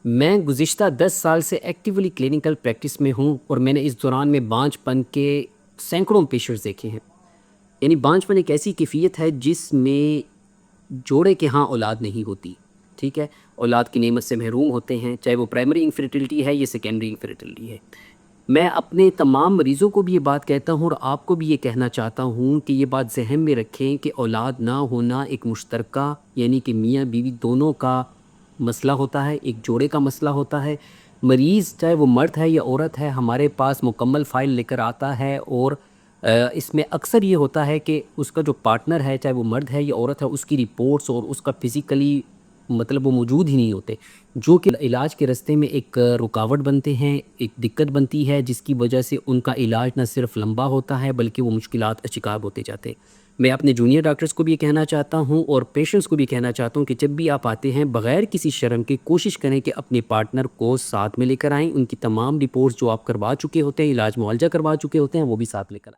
میں گزشتہ 10 سال سے ایکٹیولی کلینکل پریکٹس میں ہوں اور میں نے اس دوران میں بانجھ پن کے سینکڑوں پیشنٹس دیکھے ہیں۔ یعنی بانجھ پن ایک ایسی کیفیت ہے جس میں جوڑے کے ہاں اولاد نہیں ہوتی، ٹھیک ہے؟ اولاد کی نعمت سے محروم ہوتے ہیں، چاہے وہ پرائمری انفرٹیلٹی ہے یا سیکنڈری انفرٹیلٹی ہے۔ میں اپنے تمام مریضوں کو بھی یہ بات کہتا ہوں اور آپ کو بھی یہ کہنا چاہتا ہوں کہ یہ بات ذہن میں رکھیں کہ اولاد نہ ہونا ایک مشترکہ یعنی کہ میاں بیوی دونوں کا مسئلہ ہوتا ہے، ایک جوڑے کا مسئلہ ہوتا ہے۔ مریض چاہے وہ مرد ہے یا عورت ہے ہمارے پاس مکمل فائل لے کر آتا ہے اور اس میں اکثر یہ ہوتا ہے کہ اس کا جو پارٹنر ہے چاہے وہ مرد ہے یا عورت ہے اس کی رپورٹس اور اس کا فزیکلی مطلب وہ موجود ہی نہیں ہوتے، جو کہ علاج کے راستے میں ایک رکاوٹ بنتے ہیں، ایک دقت بنتی ہے جس کی وجہ سے ان کا علاج نہ صرف لمبا ہوتا ہے بلکہ وہ مشکلات اشکار ہوتے جاتے ہیں۔ میں اپنے جونیئر ڈاکٹرز کو بھی یہ کہنا چاہتا ہوں اور پیشنٹس کو بھی کہنا چاہتا ہوں کہ جب بھی آپ آتے ہیں بغیر کسی شرم کے کوشش کریں کہ اپنے پارٹنر کو ساتھ میں لے کر آئیں، ان کی تمام رپورٹس جو آپ کروا چکے ہوتے ہیں، علاج معالجہ کروا چکے ہوتے ہیں وہ بھی ساتھ لے کر آئیں۔